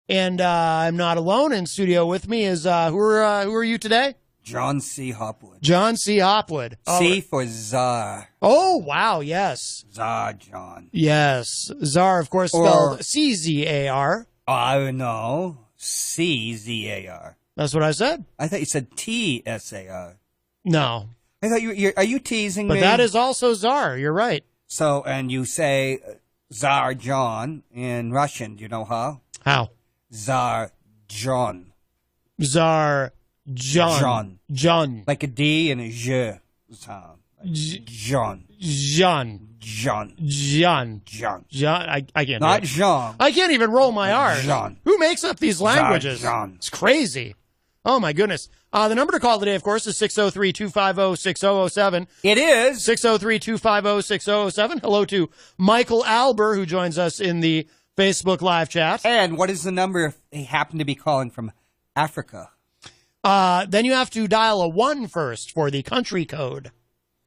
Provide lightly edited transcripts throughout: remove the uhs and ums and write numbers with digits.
And I'm not alone. In studio with me is, who are you today? Jon C. Hopwood. Jon C. Hopwood. C for Czar. Oh, wow, yes. Czar John. Yes. Czar, of course, spelled C-Z-A-R. I know. C-Z-A-R. That's what I said. I thought you said T-S-A-R. No. I thought are you teasing me? But that is also Czar. You're right. So, and you say Czar John in Russian. Do you know how? How? Czar John. Czar John. John. Like a D and a J sound. John. John. John. John. John. John. I can't. Not Jean. I can't even roll my R's. John. Who makes up these languages? John. It's crazy. Oh, my goodness. The number to call today, of course, is 603-250-6007. It is. 603-250-6007. Hello to Michael Alber, who joins us in the Facebook live chat. And what is the number if they happen to be calling from Africa? Then you have to dial a 1 first for the country code.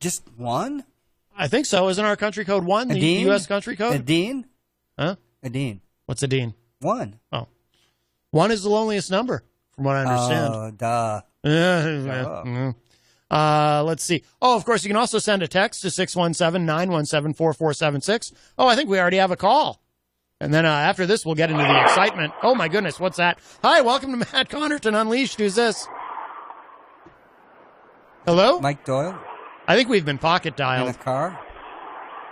Just one? I think so. Isn't our country code 1, the U.S. country code? Adine? Huh? Adine. What's Adine? 1. Oh. 1 is the loneliest number, from what I understand. Oh, duh. Let's see. Oh, of course, you can also send a text to 617-917-4476. Oh, I think we already have a call. And then after this, we'll get into the excitement. Oh, my goodness, what's that? Hi, welcome to Matt Connarton Unleashed. Who's this? Hello? Mike Doyle? I think we've been pocket In dialed. a car?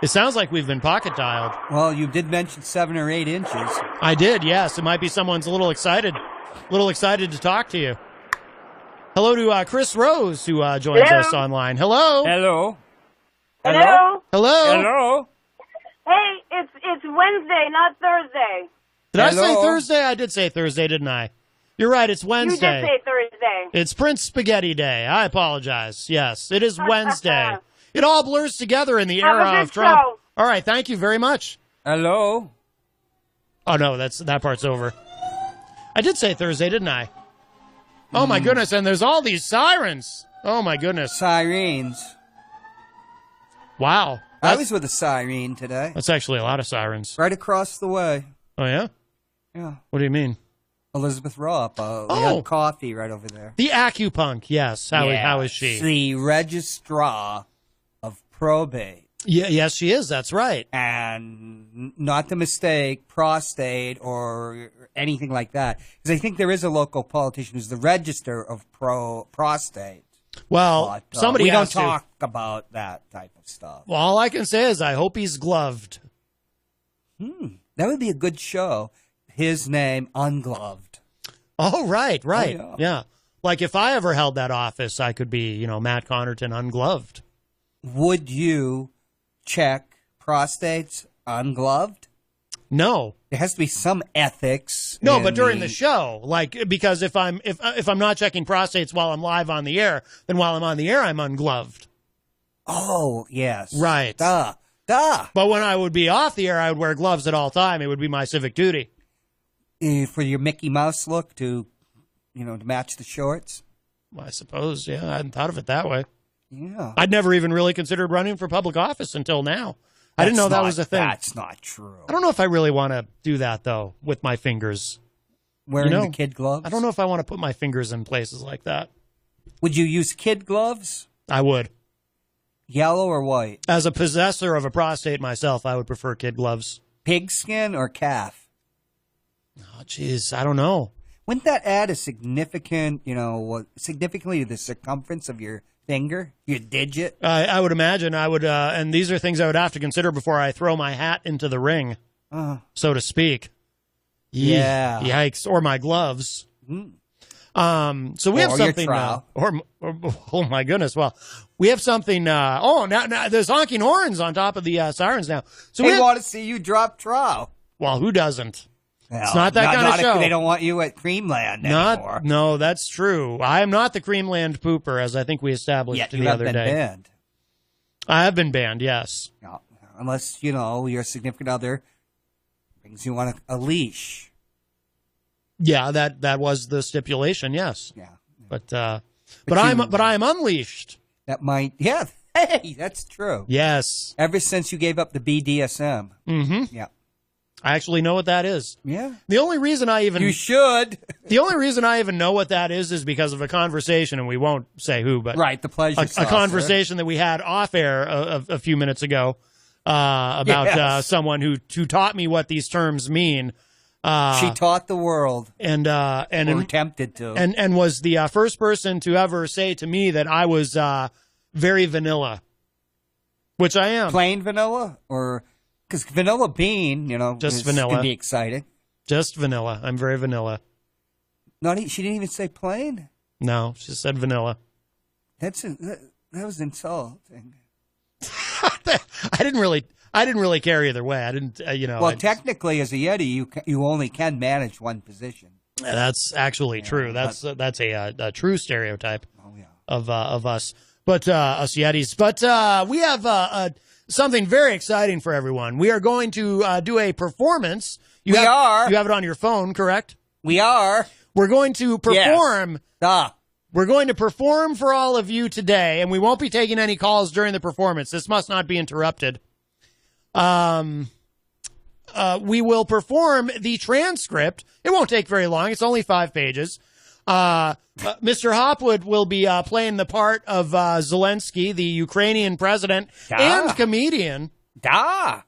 It sounds like we've been pocket dialed. Well, you did mention 7 or 8 inches. I did, yes. It might be someone's a little excited to talk to you. Hello to Chris Rose, who joins us online. Hello. Hello. Hello? Hello. Hello. Hey, it's Wednesday, not Thursday. Did I say Hello? Thursday? I did say Thursday, didn't I? You're right, it's You Wednesday. did say Thursday. It's Prince Spaghetti Day. I apologize. Yes, it is Wednesday. It all blurs together in the Have a era good of Trump. show. All right, thank you very much. Hello. Oh, no, that part's over. I did say Thursday, didn't I? Oh, my goodness, and there's all these sirens. Oh, my goodness. Sirens. Wow. I was with a siren today. That's actually a lot of sirens. Right across the way. Oh, yeah? Yeah. What do you mean? Elizabeth Ropp. We Oh. had coffee right over there. The Acupunk, yes. How is she? The registrar of probate. Yeah, yes, she is. That's right. And not to mistake prostate or anything like that. Because I think there is a local politician who's the register of prostate. Well, But, somebody we don't has to. talk about that type of stuff. Well, all I can say is I hope he's gloved. That would be a good show. His name, Ungloved. Oh, right. Oh, Yeah. Like if I ever held that office, I could be, Matt Connarton ungloved. Would you check prostates ungloved? No. There has to be some ethics. No, in but during the show, because if I'm not checking prostates while I'm live on the air, then while I'm on the air, I'm ungloved. Oh, yes. Right. Duh. But when I would be off the air, I would wear gloves at all time. It would be my civic duty. For your Mickey Mouse look to match the shorts. I suppose, yeah. I hadn't thought of it that way. Yeah. I'd never even really considered running for public office until now. I didn't know that was a thing. That's not true. I don't know if I really want to do that, though, with my fingers. Wearing the kid gloves? I don't know if I want to put my fingers in places like that. Would you use kid gloves? I would. Yellow or white? As a possessor of a prostate myself, I would prefer kid gloves. Pigskin or calf? Oh, jeez, I don't know. Wouldn't that add a significantly to the circumference of your finger, your digit? I would imagine I would, and these are things I would have to consider before I throw my hat into the ring, so to speak. Yeah. Yikes. Or my gloves. So we have Or something. your trowel. Oh my goodness. Well, we have something. Now there's honking horns on top of the sirens now. So They want to see you drop trow. Well, who doesn't? Well, It's not that kind of show. They don't want you at Creamland anymore. No, that's true. I am not the Creamland pooper, as I think we established you the have other been day. banned. I have been banned, yes. No, unless, your significant other brings you on a leash. Yeah, that was the stipulation, yes. Yeah. But I am unleashed. That might, yeah, hey, that's true. Yes. Ever since you gave up the BDSM. Mm-hmm. Yeah. I actually know what that is. Yeah. The only reason I even You should. The only reason I even know what that is because of a conversation, and we won't say who, but Right, the pleasure a conversation that we had off air a few minutes ago about someone who taught me what these terms mean. She taught the world, and or attempted to, and was the first person to ever say to me that I was very vanilla, which I am. Plain vanilla, or because vanilla bean, just vanilla can be exciting. Just vanilla. I'm very vanilla. She didn't even say plain. No, she said vanilla. That was insulting. I didn't really care either way. I didn't, Well, technically, as a Yeti, you only can manage one position. That's actually true. That's a true stereotype of us. But us Yetis. But we have something very exciting for everyone. We are going to do a performance. You have it on your phone, correct? We are. We're going to perform. Yes. We're going to perform for all of you today, and we won't be taking any calls during the performance. This must not be interrupted. We will perform the transcript. It won't take very long. It's only 5 pages. Mr. Hopwood will be playing the part of Zelensky, the Ukrainian president and comedian. Da.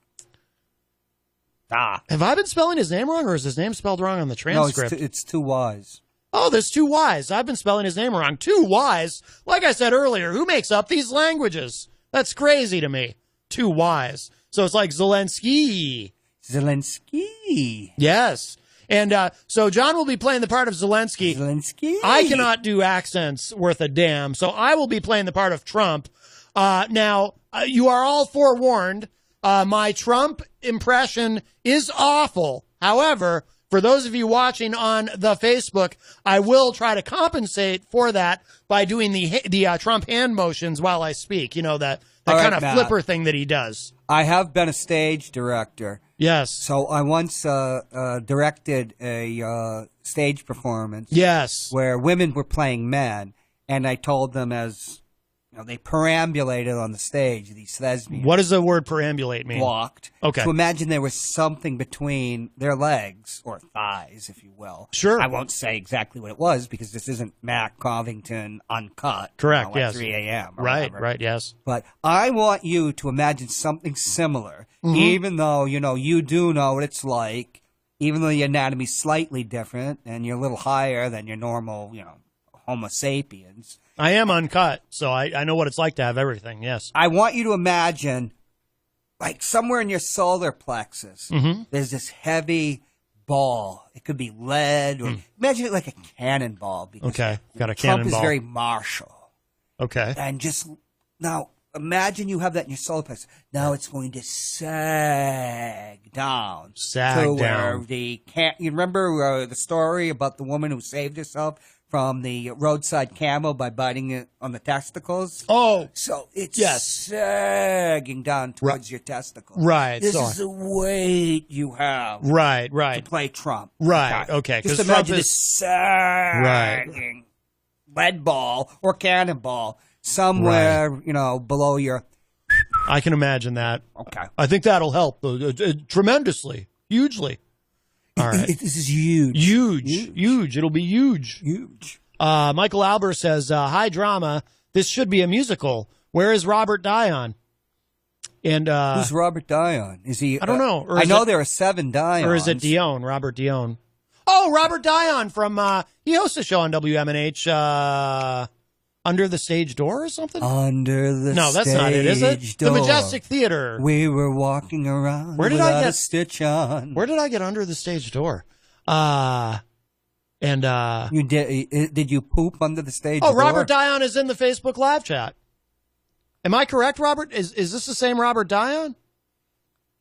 Have I been spelling his name wrong, or is his name spelled wrong on the transcript? No, it's too wise. Oh, there's 2 Y's. I've been spelling his name wrong. 2 Y's. Like I said earlier, who makes up these languages? That's crazy to me. 2 Y's. So it's like Zelensky. Zelensky. Yes. And so John will be playing the part of Zelensky. Zelensky. I cannot do accents worth a damn, so I will be playing the part of Trump. Now, you are all forewarned. My Trump impression is awful. However, for those of you watching on the Facebook, I will try to compensate for that by doing the Trump hand motions while I speak. You know, that kind of flipper thing that he does. I have been a stage director. Yes. So I once directed a stage performance. Yes. Where women were playing men, and I told them as they perambulated on the stage, these thespians. What does the word perambulate mean? Walked. Okay. To imagine there was something between their legs, or thighs, if you will. Sure. I won't say exactly what it was, because this isn't Matt Covington Uncut. Correct, at yes. 3 a.m. Right, whatever. right, yes. But I want you to imagine something similar, even though, you do know what it's like, even though your anatomy's slightly different, and you're a little higher than your normal, Homo sapiens. I am uncut, so I know what it's like to have everything, yes. I want you to imagine, like somewhere in your solar plexus, there's this heavy ball. It could be lead, or imagine it like a cannonball. Because okay, got a Trump cannonball. is very martial. Okay. And just, now, imagine you have that in your solar plexus. Now it's going to sag down. Sag down. Where you remember the story about the woman who saved herself from the roadside camel by biting it on the testicles? Oh. So it's sagging down towards your testicles. Right. This is the weight you have. Right. To play Trump. Right. Okay. Just imagine this sagging lead ball or cannonball somewhere, below your... I can imagine that. Okay. I think that'll help tremendously, hugely. All right. This is huge. Huge. It'll be huge. Huge. Michael Albert says, hi, drama. This should be a musical. Where is Robert Dion? And who's Robert Dion? Is he? I don't know. I know there are 7 Dions. Or is it Dion? Robert Dion. Oh, Robert Dion from he hosts a show on WMNH. Under the Stage Door or something? Under the No, that's not it, is it? Door. The Majestic Theater. We were walking around without a stitch on. Where did I get Under the Stage Door? You did you poop under the stage door? Oh, Robert Dion is in the Facebook live chat. Am I correct, Robert? Is this the same Robert Dion?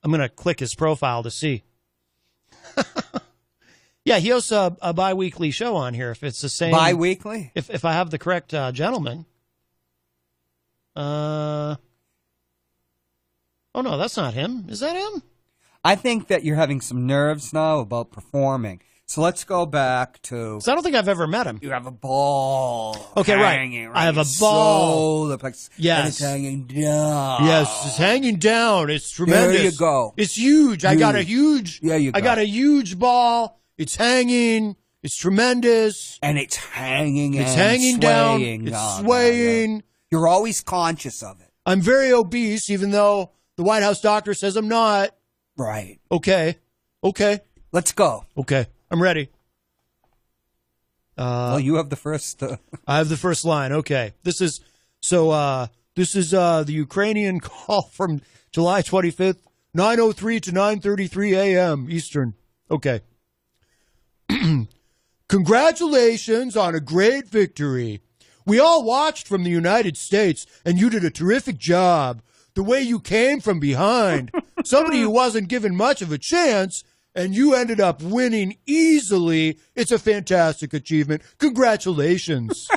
I'm going to click his profile to see. Yeah, he hosts a bi-weekly show on here, if it's the same. Bi-weekly? If I have the correct gentleman. Oh, no, that's not him. Is that him? I think that you're having some nerves now about performing. So let's go back to... So I don't think I've ever met him. You have a ball. Okay, right. I have a ball. Yes. And it's hanging down. Yes, it's hanging down. It's tremendous. There you go. It's huge. I got a huge... There you go. I got a huge ball. It's hanging. It's tremendous. And it's hanging It's hanging down. It's swaying. You're always conscious of it. I'm very obese, even though the White House doctor says I'm not. Right. Okay. Let's go. Okay. I'm ready. Well, you have the first. I have the first line. Okay. This is the Ukrainian call from July 25th, 9:03 to 9:33 a.m. Eastern. Okay. Congratulations on a great victory. We all watched from the United States, and you did a terrific job. The way you came from behind, somebody who wasn't given much of a chance, and you ended up winning easily. It's a fantastic achievement. Congratulations.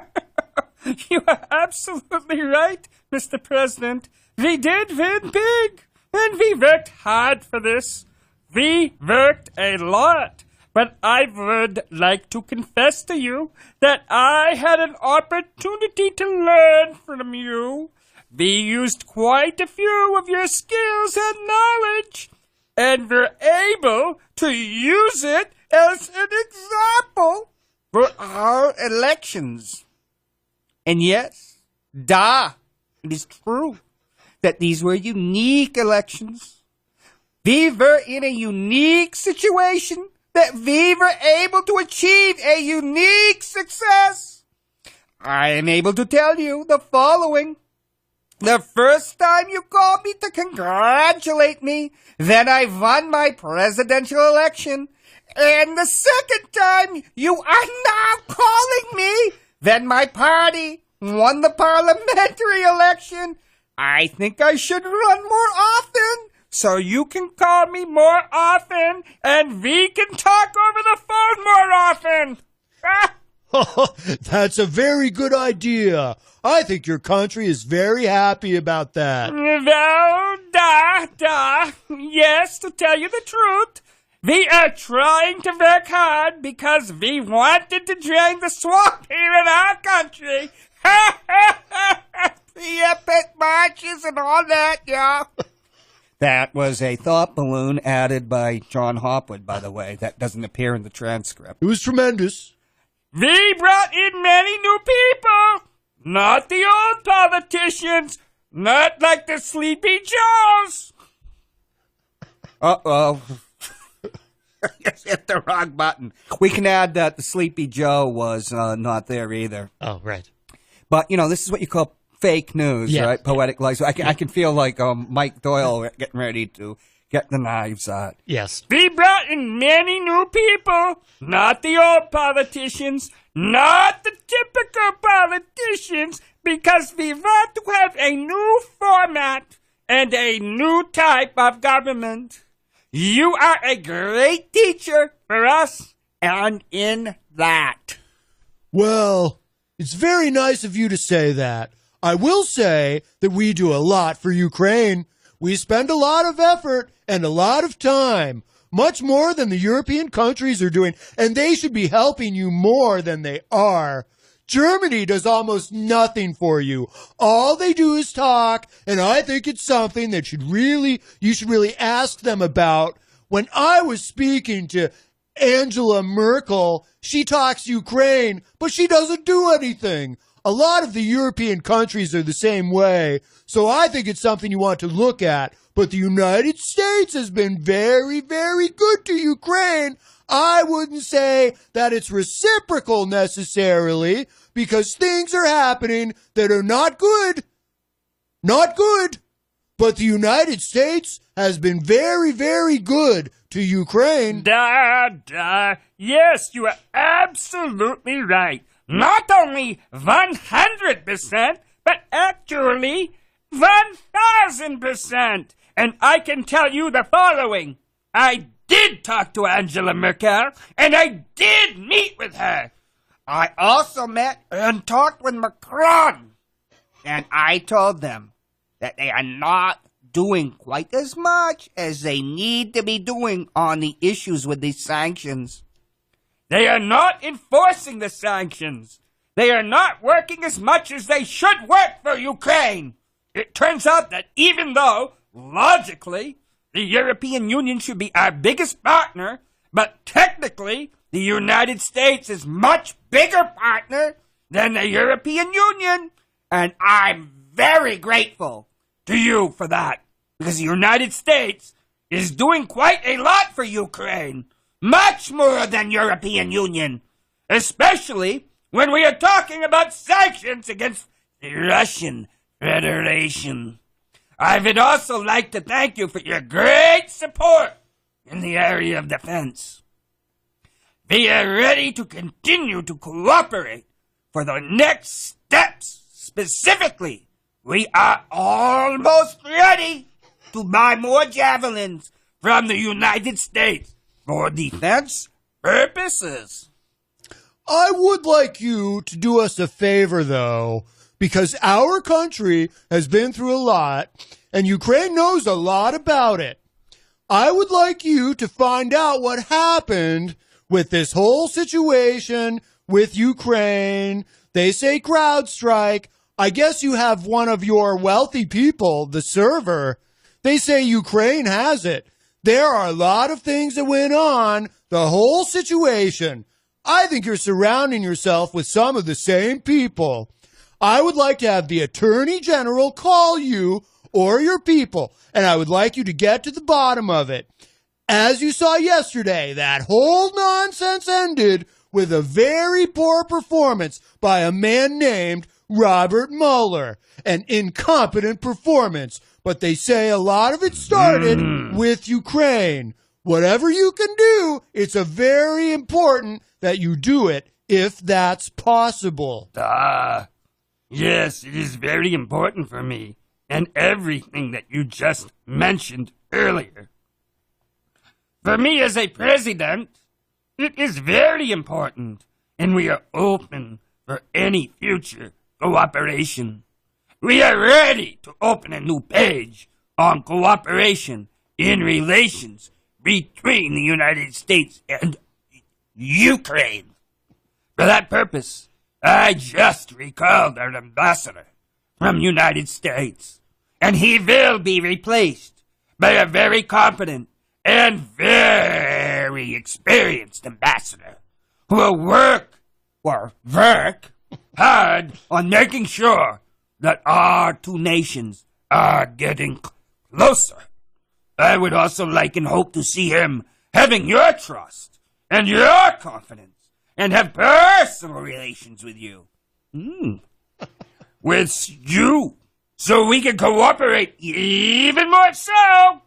You are absolutely right, Mr. President. We did win big, and we worked hard for this. We worked a lot. But I would like to confess to you that I had an opportunity to learn from you. We used quite a few of your skills and knowledge, and were able to use it as an example For our elections. And yes, it is true that these were unique elections. We were in a unique situation that we were able to achieve a unique success. I am able to tell you the following. The first time you called me to congratulate me that I won my presidential election, and the second time you are now calling me that my party won the parliamentary election, I think I should run more often. So you can call me more often, and we can talk over the phone more often. That's a very good idea. I think your country is very happy about that. Well, yes, to tell you the truth, we are trying to work hard because we wanted to drain the swamp here in our country. The pet marches and all that, yeah. That was a thought balloon added by Jon Hopwood, by the way. That doesn't appear in the transcript. It was tremendous. We brought in many new people. Not the old politicians. Not like the Sleepy Joes. Uh-oh. I hit the wrong button. We can add that the Sleepy Joe was not there either. Oh, right. But, this is what you call fake news, Yeah. right? Poetic license. I can feel like Mike Doyle getting ready to get the knives out. Yes. We brought in many new people. Not the old politicians. Not the typical politicians. Because we want to have a new format and a new type of government. You are a great teacher for us, and in that. Well, it's very nice of you to say that. I will say that we do a lot for Ukraine. We spend a lot of effort and a lot of time, much more than the European countries are doing, and they should be helping you more than they are. Germany does almost nothing for you. All they do is talk, and I think it's something that you should really ask them about. When I was speaking to Angela Merkel, she talks Ukraine, but she doesn't do anything. A lot of the European countries are the same way, so I think it's something you want to look at. But the United States has been very, very good to Ukraine. I wouldn't say that it's reciprocal necessarily, because things are happening that are not good. Not good. But the United States has been very, very good to Ukraine. Yes, you are absolutely right. Not only 100%, but actually 1,000%. And I can tell you the following. I did talk to Angela Merkel, and I did meet with her. I also met and talked with Macron, and I told them that they are not doing quite as much as they need to be doing on the issues with these sanctions. They are not enforcing the sanctions. They are not working as much as they should work for Ukraine. It turns out that even though, logically, the European Union should be our biggest partner, but technically, the United States is much bigger partner than the European Union. And I'm very grateful to you for that, because the United States is doing quite a lot for Ukraine, much more than European Union, especially when we are talking about sanctions against the Russian Federation. I would also like to thank you for your great support in the area of defense. We are ready to continue to cooperate for the next steps. Specifically, we are almost ready to buy more javelins from the United States for defense purposes. I would like you to do us a favor, though, because our country has been through a lot, and Ukraine knows a lot about it. I would like you to find out what happened with this whole situation with Ukraine. They say CrowdStrike. I guess you have one of your wealthy people, the server. They say Ukraine has it. There are a lot of things that went on, the whole situation. I think you're surrounding yourself with some of the same people. I would like to have the Attorney General call you or your people, and I would like you to get to the bottom of it. As you saw yesterday, that whole nonsense ended with a very poor performance by a man named Robert Mueller. An incompetent performance, but they say a lot of it started with Ukraine. Whatever you can do, it's a very important that you do it if that's possible. Yes, it is very important for me, and everything that you just mentioned earlier. For me as a president, it is very important, and we are open for any future cooperation. We are ready to open a new page on cooperation in relations between the United States and Ukraine. For that purpose, I just recalled our ambassador from United States, and he will be replaced by a very competent and very experienced ambassador who will work hard on making sure that our two nations are getting closer. I would also like and hope to see him having your trust and your confidence and have personal relations with you. With you. So we can cooperate even more so.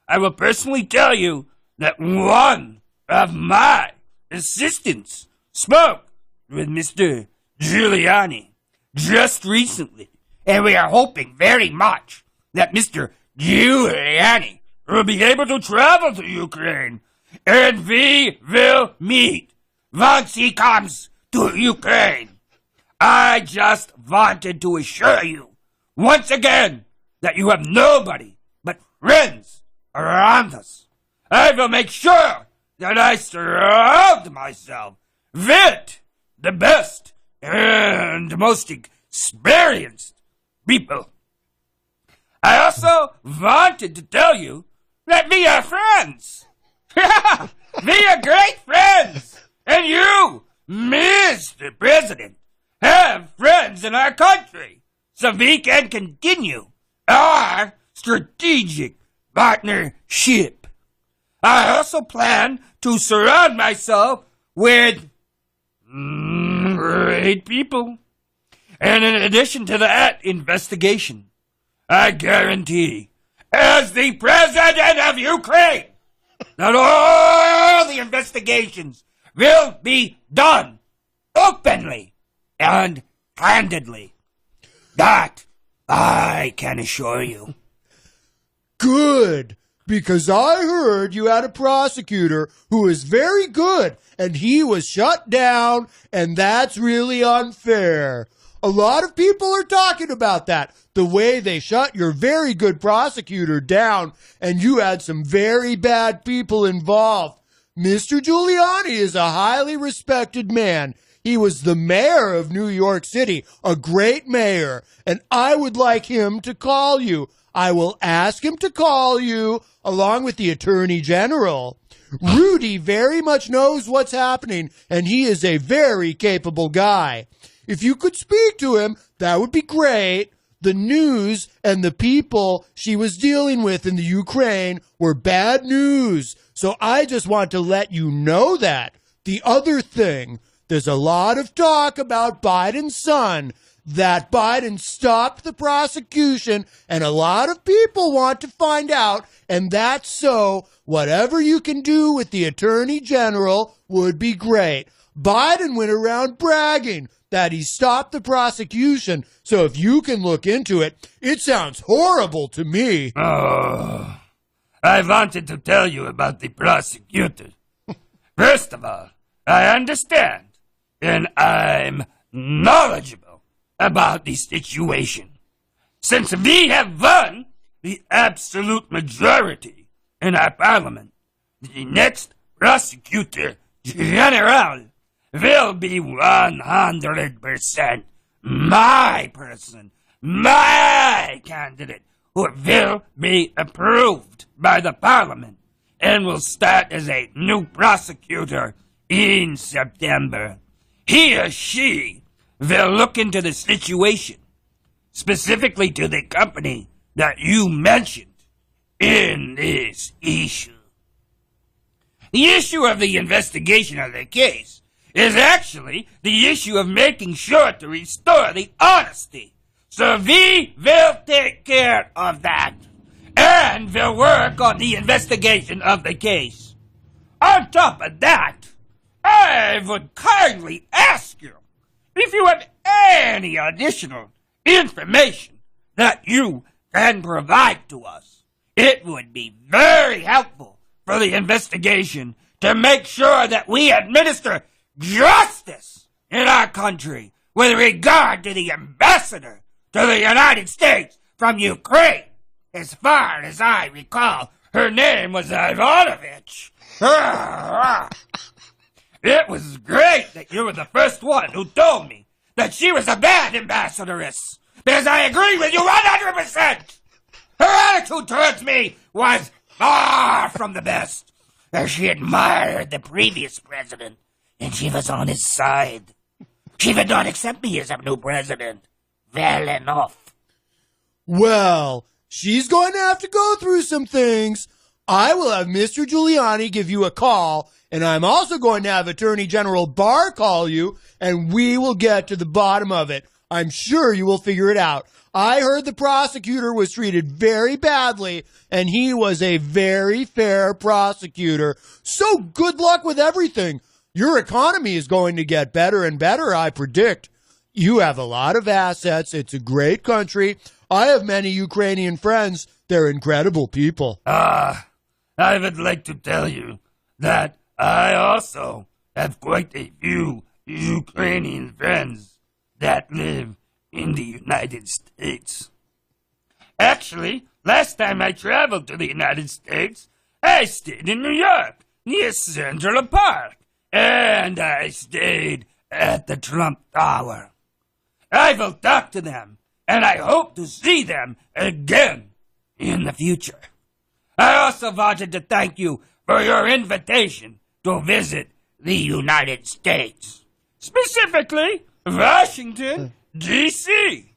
I will personally tell you that one of my assistants spoke with Mr. Giuliani just recently, and we are hoping very much that Mr. Giuliani will be able to travel to Ukraine, and we will meet once he comes to Ukraine. I just wanted to assure you, once again, that you have nobody but friends around us. I will make sure that I surround myself with the best and most experienced people. I also wanted to tell you that we are friends. We are great friends. And you, Mr. President, have friends in our country, so we can continue our strategic partnership. I also plan to surround myself with great people. And in addition to that investigation, I guarantee, as the President of Ukraine, that all the investigations will be done openly and candidly. That I can assure you. Good, because I heard you had a prosecutor who is very good, and he was shut down, and that's really unfair. A lot of people are talking about that, the way they shut your very good prosecutor down, and you had some very bad people involved. Mr. Giuliani is a highly respected man. He was the mayor of New York City, a great mayor, and I would like him to call you. I will ask him to call you along with the Attorney General. Rudy very much knows what's happening, and he is a very capable guy. If you could speak to him, that would be great. The news and the people she was dealing with in the Ukraine were bad news. So I just want to let you know that. The other thing, there's a lot of talk about Biden's son, that Biden stopped the prosecution, and a lot of people want to find out, and that's so. Whatever you can do with the Attorney General would be great. Biden went around bragging that he stopped the prosecution, so if you can look into it, it sounds horrible to me. Oh, I wanted to tell you about the prosecutor. First of all, I understand, and I'm knowledgeable about the situation. Since we have won the absolute majority in our parliament, the next prosecutor general will be 100% my person, my candidate, who will be approved by the parliament and will start as a new prosecutor in September. He or she will look into the situation, specifically to the company that you mentioned in this issue. The issue of the investigation of the case is actually the issue of making sure to restore the honesty. So we will take care of that, and will work on the investigation of the case. On top of that, I would kindly ask you if you have any additional information that you can provide to us. It would be very helpful for the investigation to make sure that we administer justice in our country with regard to the ambassador to the United States from Ukraine. As far as I recall, her name was Ivanovich. It was great that you were the first one who told me that she was a bad ambassadoress, because I agree with you 100%. Her attitude towards me was far from the best, as she admired the previous president, and she was on his side. She would not accept me as a new president. Well enough. Well, she's going to have to go through some things. I will have Mr. Giuliani give you a call, and I'm also going to have Attorney General Barr call you, and we will get to the bottom of it. I'm sure you will figure it out. I heard the prosecutor was treated very badly, and he was a very fair prosecutor. So good luck with everything. Your economy is going to get better and better, I predict. You have a lot of assets. It's a great country. I have many Ukrainian friends. They're incredible people. I would like to tell you that I also have quite a few Ukrainian friends that live in the United States. Actually, last time I traveled to the United States, I stayed in New York, near Central Park, and I stayed at the Trump Tower. I will talk to them, and I hope to see them again in the future. I also wanted to thank you for your invitation to visit the United States, specifically Washington, D.C.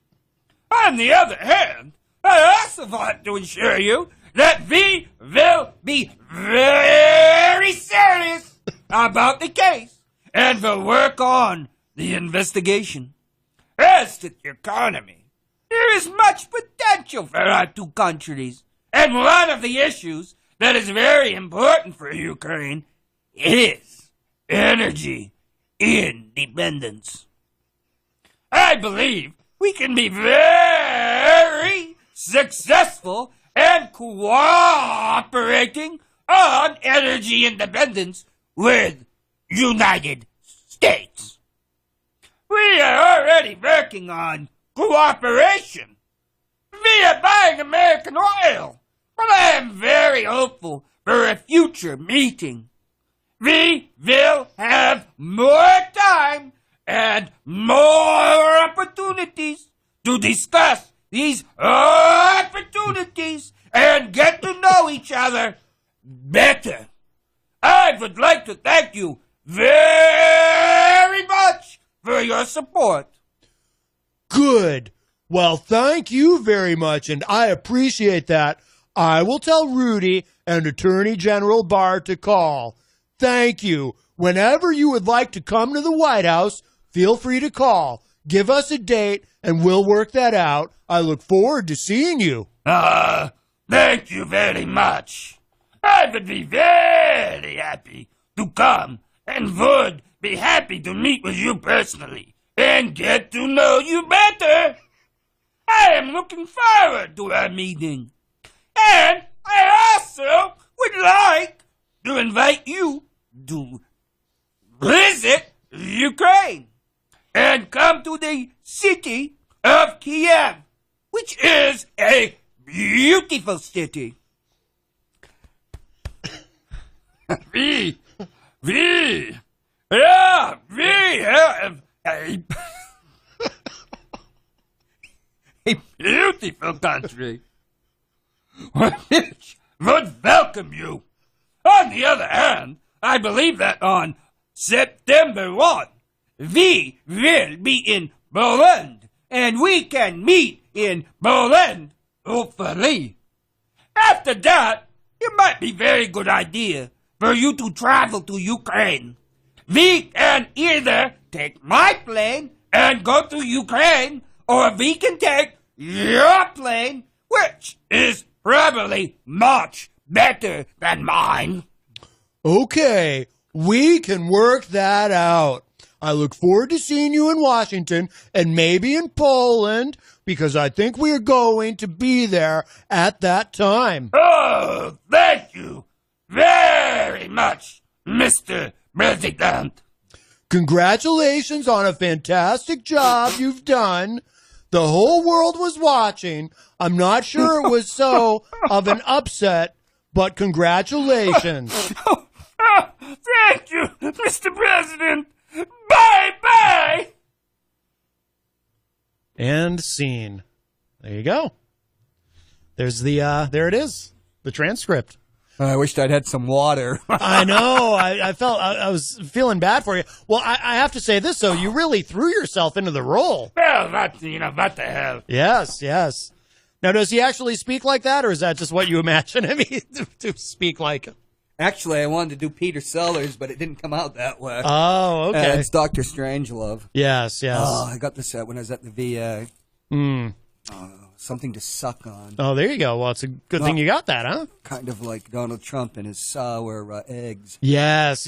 On the other hand, I also want to assure you that we will be very serious about the case and will work on the investigation. As to the economy, there is much potential for our two countries, and one of the issues that is very important for Ukraine is energy independence. I believe we can be very successful and cooperating on energy independence with United States. We are already working on cooperation via buying American oil, but I am very hopeful for a future meeting. we will have more time and more opportunities to discuss these opportunities and get to know each other better. I would like to thank you very much for your support. Good. Well, thank you very much, and I appreciate that. I will tell Rudy and Attorney General Barr to call. Thank you. Whenever you would like to come to the White House, feel free to call. Give us a date, and we'll work that out. I look forward to seeing you. Thank you very much. I would be very happy to come and would be happy to meet with you personally and get to know you better. I am looking forward to our meeting. And I also would like to invite you to visit Ukraine and come to the city of Kiev, which is a beautiful city. We have a beautiful country which would welcome you. On the other hand, I believe that on September 1, we will be in Poland, and we can meet in Poland, hopefully. After that, it might be a very good idea for you to travel to Ukraine. We can either take my plane and go to Ukraine, or we can take your plane, which is probably much better than mine. Okay, we can work that out. I look forward to seeing you in Washington and maybe in Poland, because I think we are going to be there at that time. Oh, thank you very much, Mr. President. Congratulations on a fantastic job you've done. The whole world was watching. I'm not sure it was so of an upset, but congratulations. Thank you, Mr. President. Bye-bye. And scene. There you go. There's there it is. The transcript. I wished I'd had some water. I know. I felt I was feeling bad for you. Well, I have to say this, though. You really threw yourself into the role. Well, what the hell? Yes. Now, does he actually speak like that, or is that just what you imagine him to speak like? Actually, I wanted to do Peter Sellers, but it didn't come out that way. Oh, okay. It's Dr. Strangelove. Yes. Oh, I got this when I was at the VA. Something to suck on. Oh, there you go. Well, it's a good thing you got that, huh? Kind of like Donald Trump and his sour eggs. Yes.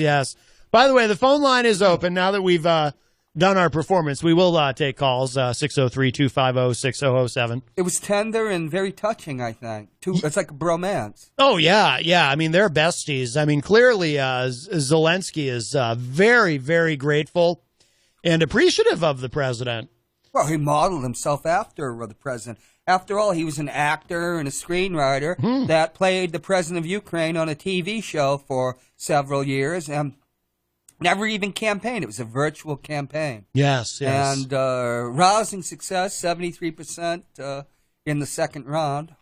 By the way, the phone line is open now that we've done our performance. We will take calls, 603-250-6007. It was tender and very touching, I think. It's like a bromance. Oh, yeah. I mean, they're besties. I mean, clearly Zelensky is very, very grateful and appreciative of the president. Well, he modeled himself after the president. After all, he was an actor and a screenwriter that played the president of Ukraine on a TV show for several years and never even campaigned. It was a virtual campaign. Yes. And rousing success, 73% in the second round.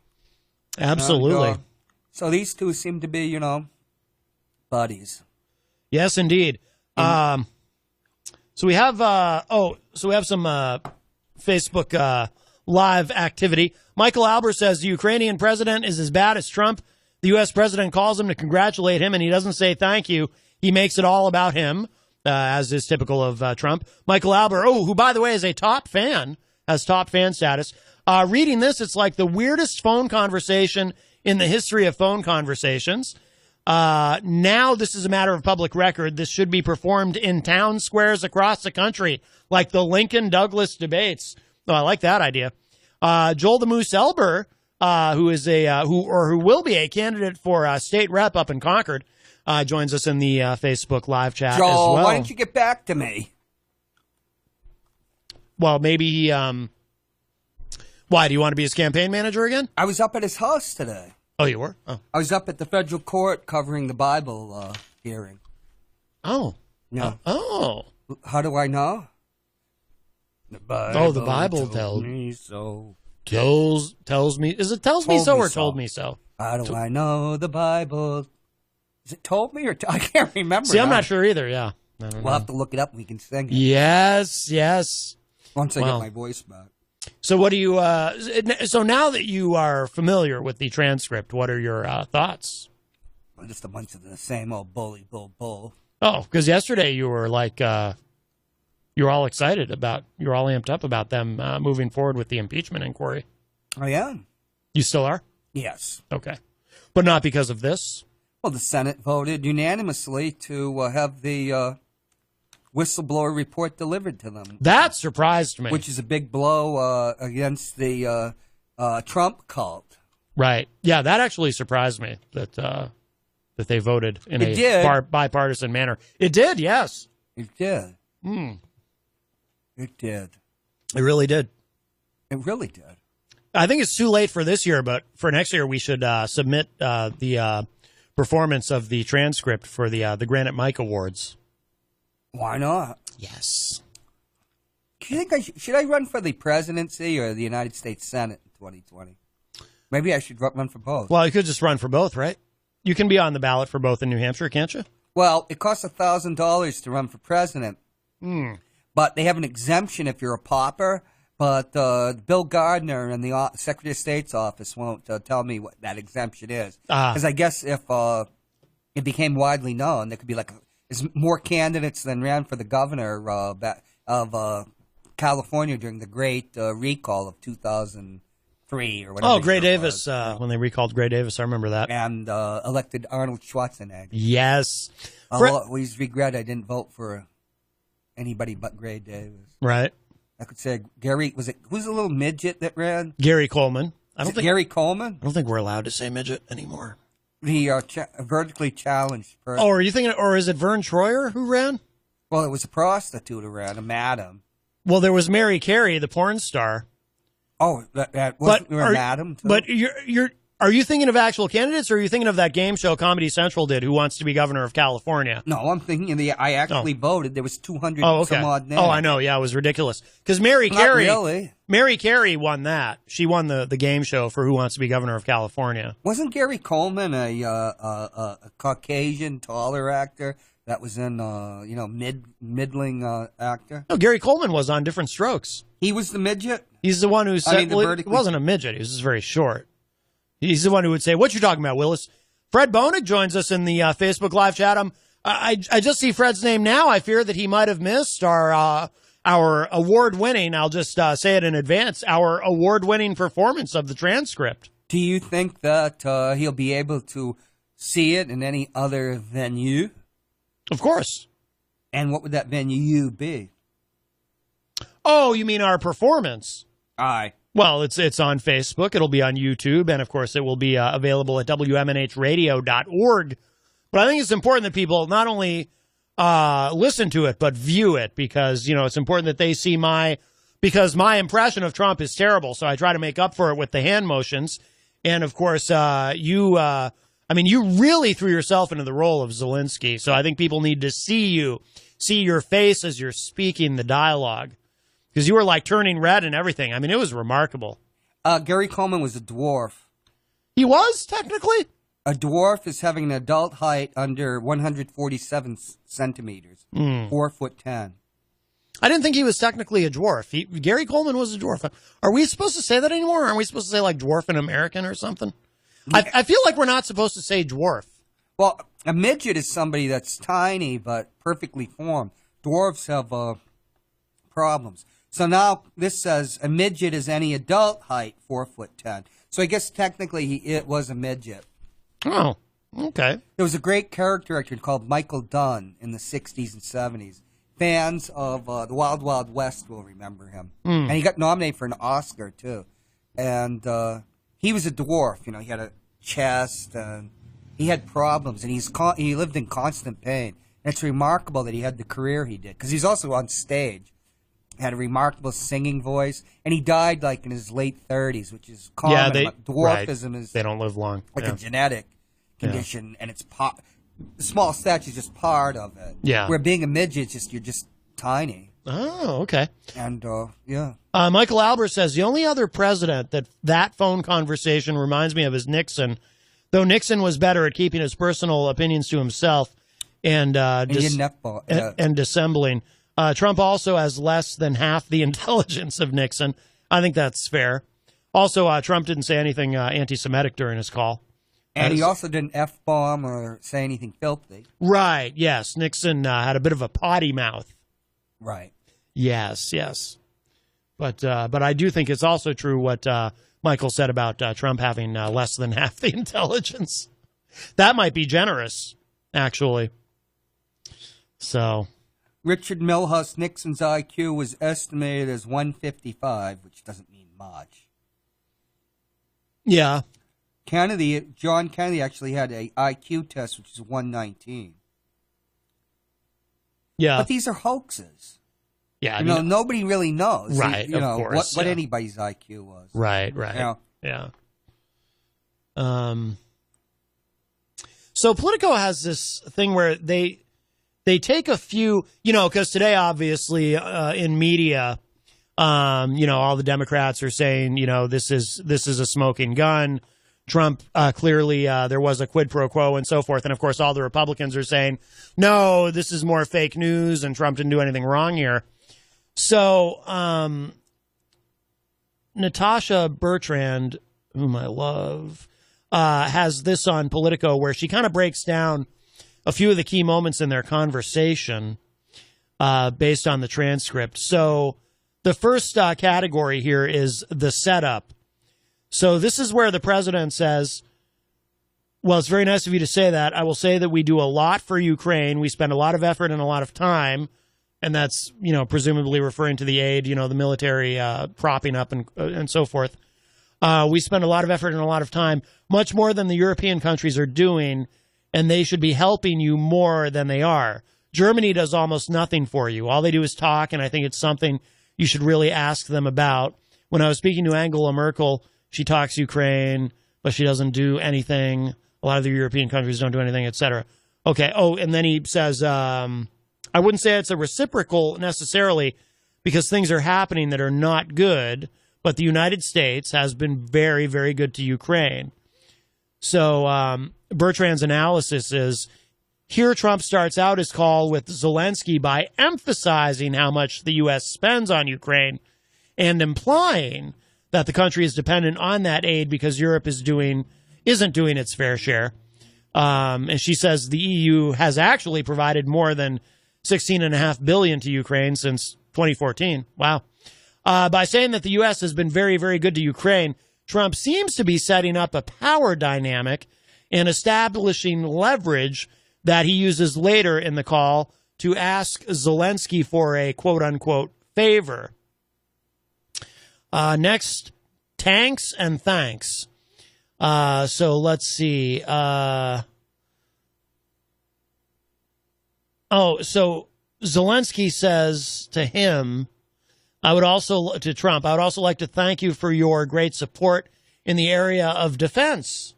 Absolutely. And, so these two seem to be, buddies. Yes, indeed. So we have some Facebook live activity. Michael Albert says the Ukrainian president is as bad as Trump. The U.S. president calls him to congratulate him, and he doesn't say thank you. He makes it all about him, as is typical of Trump. Michael Albert, who, by the way, is a top fan, has top fan status. Reading this, it's like the weirdest phone conversation in the history of phone conversations. Now this is a matter of public record. This should be performed in town squares across the country, like the Lincoln-Douglas debates. Oh, I like that idea. Joel the Moose Elber, who is who will be a candidate for state rep up in Concord, joins us in the Facebook live chat Joel, as well. why don't you get back to me? Well, maybe. Why do you want to be his campaign manager again? I was up at his house today. Oh, you were? Oh. I was up at the federal court covering the Bible hearing. Oh. No. Oh. How do I know? The Bible Oh, the Bible told me so. tells me. Is it tells me Told so me or so. told me so? How do I know the Bible? Is it told me or I can't remember. See, I'm now. not sure either. Yeah. I don't We'll know. have to look it up and we can sing it. Yes. Yes. Once I Wow. get my voice back. So what do you? So now that you are familiar with the transcript, what are your thoughts? Well, just a bunch of the same old bully, bull. Oh, because yesterday you were like, you were all excited about, you were all amped up about them moving forward with the impeachment inquiry. I am. You still are? Yes. Okay. But not because of this? Well, the Senate voted unanimously to have the whistleblower report delivered to them, That surprised me. which is a big blow against the Trump cult. Right. Yeah, that actually surprised me that they voted in It did. bipartisan manner. It did, yes. It did. Hmm. It did. It really did. It really did. I think it's too late for this year, but for next year we should submit the performance of the transcript for the Granite Mike Awards. Why not? Yes. Do you think should I run for the presidency or the United States Senate in 2020? Maybe I should run for both. Well, you could just run for both, right? You can be on the ballot for both in New Hampshire, can't you? Well, it costs $1,000 to run for president, but they have an exemption if you're a pauper. But Bill Gardner and the Secretary of State's office won't tell me what that exemption is. Because I guess if it became widely known, there could be there's more candidates than ran for the governor of California during the great recall of 2003 or whatever. Oh, Gray year it Davis, was. when they recalled Gray Davis, I remember that. And elected Arnold Schwarzenegger. Yes. I'll always regret I didn't vote for anybody but Gray Davis. Right. I could say who's the little midget that ran? Gary Coleman. I don't think Gary Coleman? I don't think we're allowed to say midget anymore. The vertically challenged person. Oh, are you thinking, or is it Vern Troyer who ran? Well, it was a prostitute who ran, a madam. Well, there was Mary Carey, the porn star. Oh, that wasn't a madam too? But are you thinking of actual candidates, or are you thinking of that game show Comedy Central did, Who Wants to Be Governor of California? No, I'm thinking I actually voted. There was 200 some odd names. Oh, I know. Yeah, it was ridiculous. Because Mary Carey, really. Mary Carey won that. She won the game show for Who Wants to Be Governor of California. Wasn't Gary Coleman a Caucasian, taller actor that was in middling actor? No, Gary Coleman was on Different Strokes. He was the midget. He's the one who said, the well, he vertically- wasn't a midget. He was just very short. He's the one who would say, "What you talking about, Willis?" Fred Bonig joins us in the Facebook live chat. I just see Fred's name now. I fear that he might have missed our award-winning, I'll just say it in advance, our award-winning performance of the transcript. Do you think that he'll be able to see it in any other venue? Of course. And what would that venue be? Oh, you mean our performance? Aye. Well, it's on Facebook. It'll be on YouTube. And, of course, it will be available at WMNHradio.org. But I think it's important that people not only listen to it, but view it because, it's important that they see because my impression of Trump is terrible. So I try to make up for it with the hand motions. And, of course, you really threw yourself into the role of Zelensky. So I think people need to see your face as you're speaking the dialogue. Because you were like turning red and everything. I mean, it was remarkable. Gary Coleman was a dwarf. He was, technically? A dwarf is having an adult height under 147 centimeters, 4'10". I didn't think he was technically a dwarf. Gary Coleman was a dwarf. Are we supposed to say that anymore? Aren't we supposed to say like dwarf in American or something? Yeah. I feel like we're not supposed to say dwarf. Well, a midget is somebody that's tiny but perfectly formed. Dwarves have problems. So now this says a midget is any adult height, 4'10". So I guess technically it was a midget. Oh, okay. There was a great character actor called Michael Dunn in the 60s and 70s. Fans of the Wild Wild West will remember him. And he got nominated for an Oscar, too. And he was a dwarf. He had a chest, and he had problems, and he lived in constant pain. And it's remarkable that he had the career he did, because he's also on stage. Had a remarkable singing voice, and he died in his late 30s, which is common. Dwarfism is they don't live long. a genetic condition, and it's the small stature is just part of it. Yeah. Where being a midget, you're just tiny. Oh, okay. And, yeah. Michael Albert says, the only other president that phone conversation reminds me of is Nixon, though Nixon was better at keeping his personal opinions to himself and dissembling. Trump also has less than half the intelligence of Nixon. I think that's fair. Also, Trump didn't say anything anti-Semitic during his call. And he also didn't F-bomb or say anything filthy. Right, yes. Nixon had a bit of a potty mouth. Right. Yes. But I do think it's also true what Michael said about Trump having less than half the intelligence. That might be generous, actually. So, Richard Milhous Nixon's IQ was estimated as 155, which doesn't mean much. yeah. John Kennedy actually had a IQ test, which is 119. Yeah. But these are hoaxes. Yeah. Nobody really knows. Right, of course, what anybody's IQ was. Right. Yeah. So Politico has this thing where they take a few, because today, obviously, in media, all the Democrats are saying, this is a smoking gun. Trump, clearly, there was a quid pro quo and so forth. And of course, all the Republicans are saying, no, this is more fake news and Trump didn't do anything wrong here. So, Natasha Bertrand, whom I love, has this on Politico where she kind of breaks down a few of the key moments in their conversation based on the transcript. So the first category here is the setup. So this is where the president says, well, it's very nice of you to say that. I will say that we do a lot for Ukraine. We spend a lot of effort and a lot of time. And that's, presumably referring to the aid, the military propping up and so forth. We spend a lot of effort and a lot of time, much more than the European countries are doing, and they should be helping you more than they are. Germany does almost nothing for you. All they do is talk, and I think it's something you should really ask them about. When I was speaking to Angela Merkel, she talks Ukraine, but she doesn't do anything. A lot of the European countries don't do anything, etc. Okay. Oh, and then he says, I wouldn't say it's a reciprocal necessarily because things are happening that are not good, but the United States has been very, very good to Ukraine. So Bertrand's analysis is, here Trump starts out his call with Zelensky by emphasizing how much the U.S. spends on Ukraine and implying that the country is dependent on that aid because Europe isn't doing its fair share. And she says the EU has actually provided more than $16.5 billion to Ukraine since 2014. Wow. By saying that the U.S. has been very, very good to Ukraine, Trump seems to be setting up a power dynamic and establishing leverage that he uses later in the call to ask Zelensky for a quote-unquote favor. Next, tanks and thanks. So let's see. So Zelensky says to him, to Trump, I would also like to thank you for your great support in the area of defense.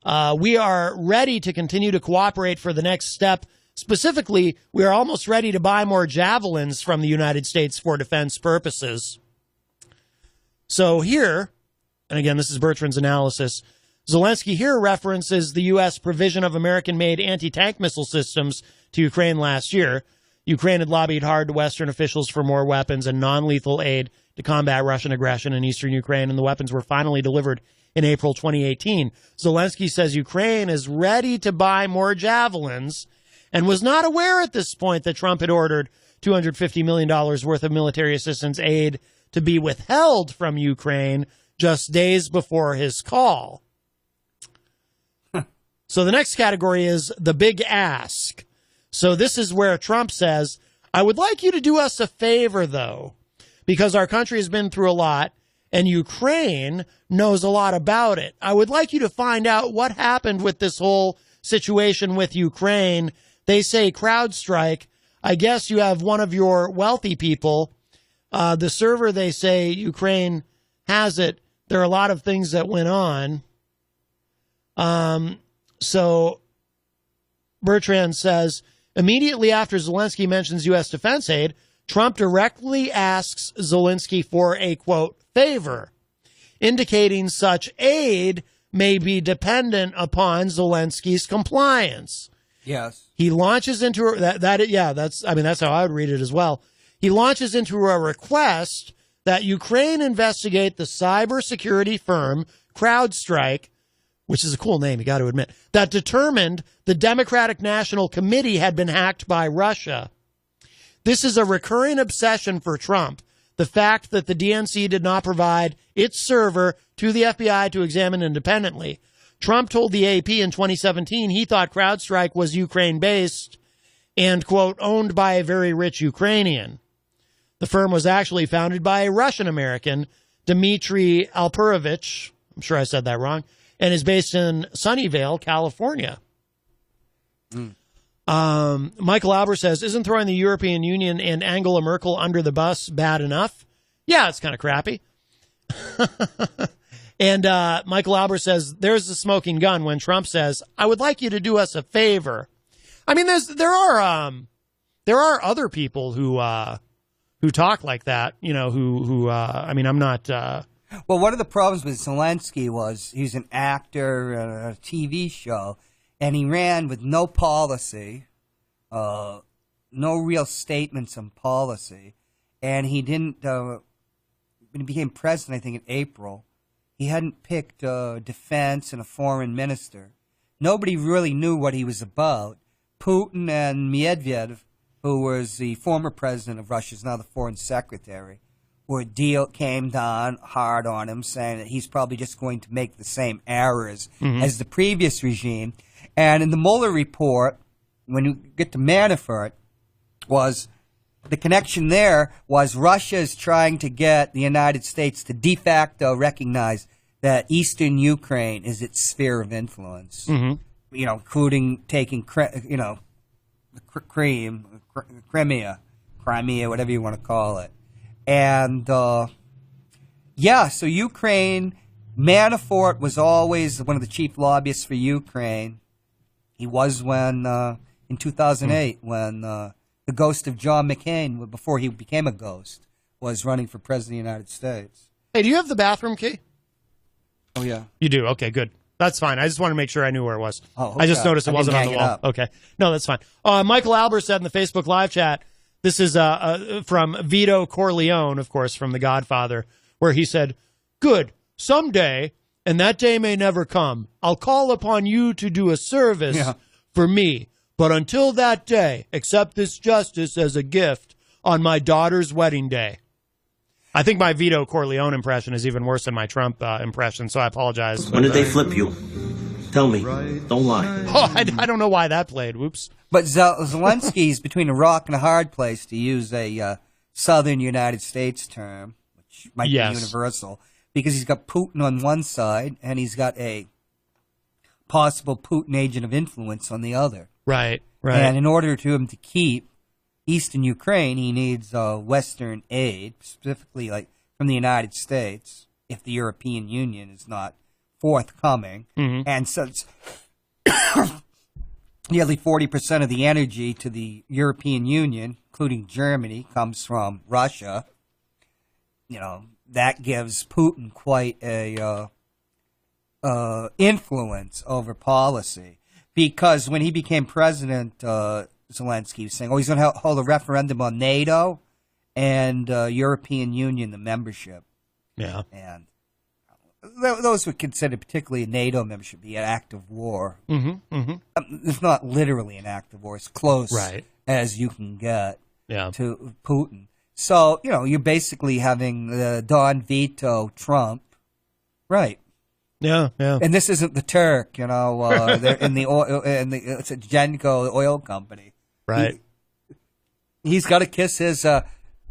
We are ready to continue to cooperate for the next step. Specifically, we are almost ready to buy more javelins from the United States for defense purposes. So here, and again, this is Bertrand's analysis, Zelensky here references the U.S. provision of American-made anti-tank missile systems to Ukraine last year. Ukraine had lobbied hard to Western officials for more weapons and non-lethal aid to combat Russian aggression in eastern Ukraine, and the weapons were finally delivered in April 2018. Zelensky says Ukraine is ready to buy more javelins and was not aware at this point that Trump had ordered $250 million worth of military assistance aid to be withheld from Ukraine just days before his call. So the next category is the big ask. So this is where Trump says, I would like you to do us a favor, though, because our country has been through a lot and Ukraine knows a lot about it. I would like you to find out what happened with this whole situation with Ukraine. They say CrowdStrike. I guess you have one of your wealthy people. The server, they say Ukraine has it. There are a lot of things that went on. So Bertrand says, immediately after Zelensky mentions U.S. defense aid, Trump directly asks Zelensky for a, quote, favor, indicating such aid may be dependent upon Zelensky's compliance. Yes. He launches into that's how I would read it as well. He launches into a request that Ukraine investigate the cybersecurity firm CrowdStrike, which is a cool name, you got to admit, that determined the Democratic National Committee had been hacked by Russia. This is a recurring obsession for Trump, the fact that the DNC did not provide its server to the FBI to examine independently. Trump told the AP in 2017 he thought CrowdStrike was Ukraine-based and, quote, owned by a very rich Ukrainian. The firm was actually founded by a Russian-American, Dmitry Alperovich, I'm sure I said that wrong, and is based in Sunnyvale, California. Michael Albert says, isn't throwing the European Union and Angela Merkel under the bus bad enough? Yeah, it's kind of crappy. And Michael Albert says, there's the smoking gun when Trump says, I would like you to do us a favor. I mean, there are other people who talk like that, you know, I'm not. Well, one of the problems with Zelensky was he's an actor in a TV show, and he ran with no policy, no real statements on policy, and he didn't, when he became president, I think in April, he hadn't picked defense and a foreign minister. Nobody really knew what he was about. Putin and Medvedev, who was the former president of Russia, is now the foreign secretary, came down hard on him, saying that he's probably just going to make the same errors as the previous regime. And in the Mueller report, when you get to Manafort, was the connection there was Russia is trying to get the United States to de facto recognize that Eastern Ukraine is its sphere of influence. You know, including taking, Crimea, whatever you want to call it. And, so Ukraine, Manafort was always one of the chief lobbyists for Ukraine. He was when, in 2008, when the ghost of John McCain, before he became a ghost, was running for president of the United States. Hey, do you have the bathroom key? Oh, yeah. You do? Okay, good. That's fine. I just want to make sure I knew where it was. Oh, okay. I just noticed it wasn't on the wall. Up. Okay. No, that's fine. Michael Albert said in the Facebook live chat, this is from Vito Corleone, of course, from The Godfather, where he said, good, someday, and that day may never come, I'll call upon you to do a service for me. But until that day, accept this justice as a gift on my daughter's wedding day. I think my Vito Corleone impression is even worse than my Trump impression, so I apologize. When did they flip you? Tell me. Don't lie. Oh, I don't know why that played. Whoops. But Zelensky's between a rock and a hard place, to use a southern United States term, which might be universal, because he's got Putin on one side and he's got a possible Putin agent of influence on the other. Right, right. And in order to him to keep Eastern Ukraine, he needs Western aid, specifically like from the United States, if the European Union is not forthcoming. And since nearly 40% of the energy to the European Union, including Germany, comes from Russia, you know, that gives Putin quite a influence over policy. Because when he became president, Zelensky was saying, he's going to hold a referendum on NATO and European Union, the membership. Yeah. And those would consider, particularly NATO membership, be an act of war. It's not literally an act of war. It's close as you can get to Putin. So, you know, you're basically having Don Vito Trump. Right. Yeah, yeah. And this isn't the Turk, you know, they're in the oil, it's a Genco oil company. Right. He's got to kiss his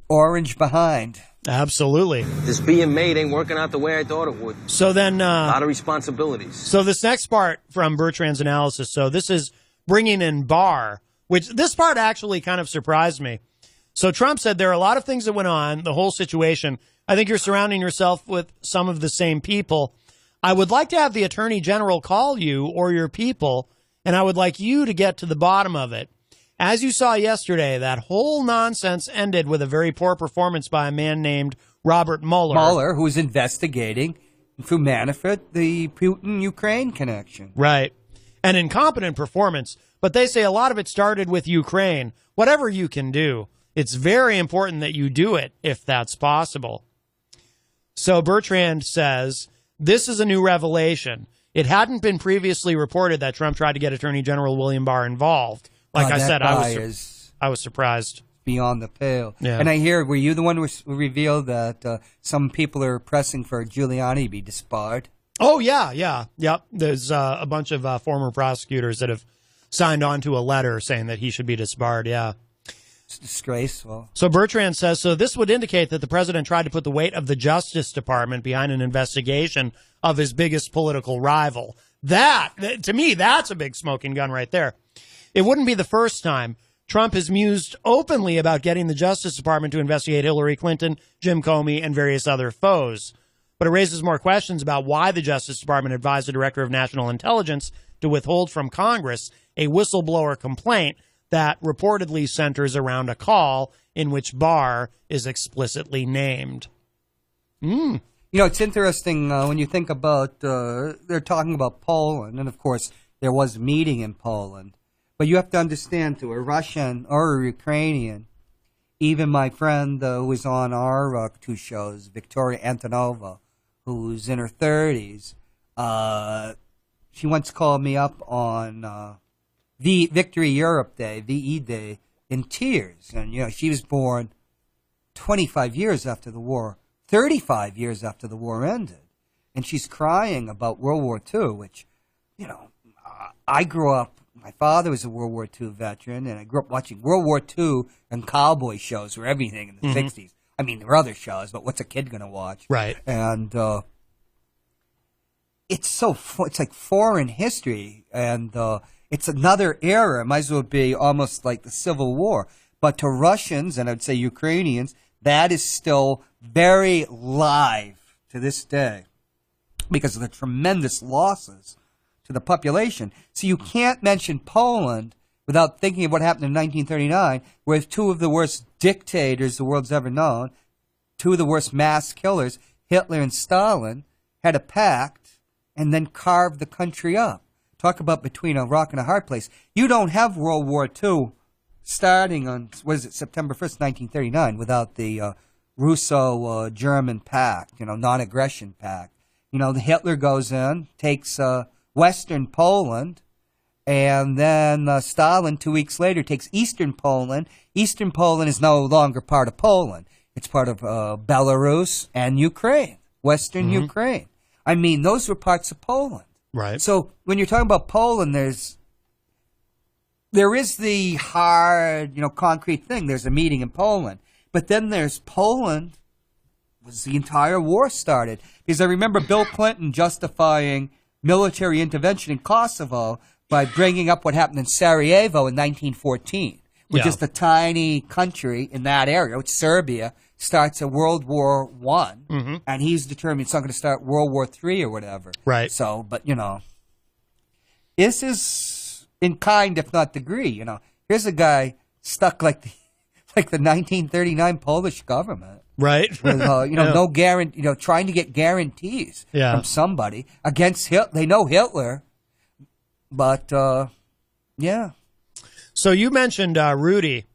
orange behind. Absolutely. This being made ain't working out the way I thought it would. So then... a lot of responsibilities. So this next part from Bertrand's analysis, so this is bringing in Barr, which this part actually kind of surprised me. So Trump said there are a lot of things that went on, the whole situation. I think you're surrounding yourself with some of the same people. I would like to have the Attorney General call you or your people and I would like you to get to the bottom of it. As you saw yesterday, that whole nonsense ended with a very poor performance by a man named Robert Mueller. Mueller, who is investigating through Manafort the Putin-Ukraine connection. Right. An incompetent performance, but they say a lot of it started with Ukraine. Whatever you can do, it's very important that you do it if that's possible. So Bertrand says, this is a new revelation. It hadn't been previously reported that Trump tried to get Attorney General William Barr involved. Like I said, I was surprised. Beyond the pale. Yeah. And I hear, were you the one who revealed that some people are pressing for Giuliani to be disbarred? Oh, yeah. There's a bunch of former prosecutors that have signed on to a letter saying that he should be disbarred, yeah. It's disgraceful. So Bertrand says, so this would indicate that the president tried to put the weight of the Justice Department behind an investigation of his biggest political rival. That, to me, that's a big smoking gun right there. It wouldn't be the first time. Trump has mused openly about getting the Justice Department to investigate Hillary Clinton, Jim Comey, and various other foes. But it raises more questions about why the Justice Department advised the Director of National Intelligence to withhold from Congress a whistleblower complaint that reportedly centers around a call in which Barr is explicitly named. You know, it's interesting when you think about, they're talking about Poland, and of course there was a meeting in Poland. But you have to understand, to a Russian or a Ukrainian, even my friend who was on our two shows, Victoria Antonova, who's in her 30s, she once called me up on the Victory Europe Day, VE Day, in tears. And, you know, she was born 25 years after the war, 35 years after the war ended. And she's crying about World War II, which, you know, I grew up, my father was a World War II veteran, and I grew up watching World War II and cowboy shows were everything in the 60s. I mean, there were other shows, but what's a kid going to watch? Right. And it's like foreign history, and it's another era. It might as well be almost like the Civil War. But to Russians, and I'd say Ukrainians, that is still very live to this day because of the tremendous losses to the population. So you can't mention Poland without thinking of what happened in 1939, where two of the worst dictators the world's ever known, two of the worst mass killers, Hitler and Stalin, had a pact and then carved the country up. Talk about between a rock and a hard place. You don't have World War II starting on, September 1st, 1939, without the Russo-German pact, non-aggression pact. Hitler goes in, takes Western Poland, and then Stalin, 2 weeks later, takes Eastern Poland. Eastern Poland is no longer part of Poland. It's part of Belarus and Ukraine, Western Ukraine. I mean, those were parts of Poland. Right. So when you're talking about Poland, there is the hard, concrete thing. There's a meeting in Poland. But then there's Poland was the entire war started. Because I remember Bill Clinton justifying military intervention in Kosovo by bringing up what happened in Sarajevo in 1914, which is the tiny country in that area, which Serbia starts at World War I, and he's determined it's not going to start World War III or whatever. Right. So, but, this is in kind, if not degree, Here's a guy stuck like the 1939 Polish government. Right. With, no guarantee, trying to get guarantees from somebody against Hitler. They know Hitler, but, yeah. So you mentioned Rudy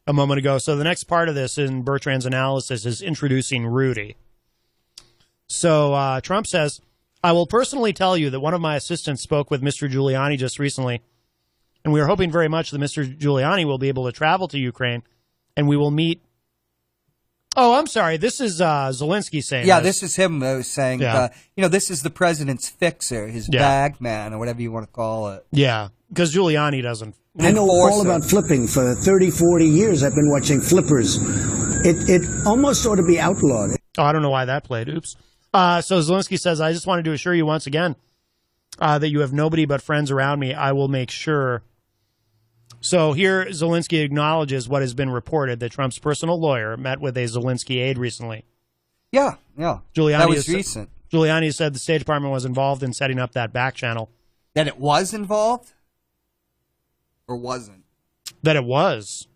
a moment ago. So the next part of this in Bertrand's analysis is introducing Rudy. So Trump says, I will personally tell you that one of my assistants spoke with Mr. Giuliani just recently, and we are hoping very much that Mr. Giuliani will be able to travel to Ukraine, and we will meet. Oh, I'm sorry. This is Zelensky saying this is him saying, this is the president's fixer, his bag man, or whatever you want to call it. Yeah, because Giuliani doesn't. I know all about flipping. For 30, 40 years, I've been watching flippers. It almost ought to be outlawed. Oh, I don't know why that played. Oops. So Zelensky says, I just wanted to assure you once again that you have nobody but friends around me. I will make sure. So here Zelensky acknowledges what has been reported, that Trump's personal lawyer met with a Zelensky aide recently. Yeah. Giuliani that was recent. Giuliani said the State Department was involved in setting up that back channel. That it was involved? Or wasn't? That it was.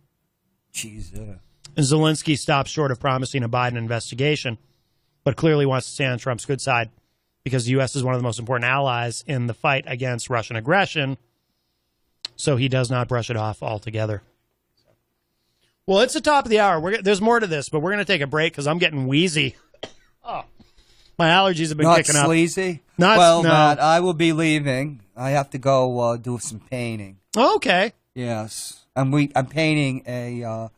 Jesus. And Zelensky stopped short of promising a Biden investigation, but clearly wants to stand on Trump's good side because the U.S. is one of the most important allies in the fight against Russian aggression, so he does not brush it off altogether. Well, it's the top of the hour. There's more to this, but we're going to take a break because I'm getting wheezy. Oh, my allergies have been kicking up. Not sleazy? No. Matt, I will be leaving. I have to go do some painting. Okay. Yes. I'm painting a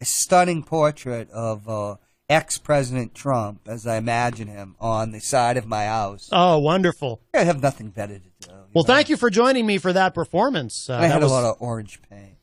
stunning portrait of ex-President Trump, as I imagine him, on the side of my house. Oh, wonderful. I have nothing better to do. Well, thank you for joining me for that performance. I had a lot of orange paint.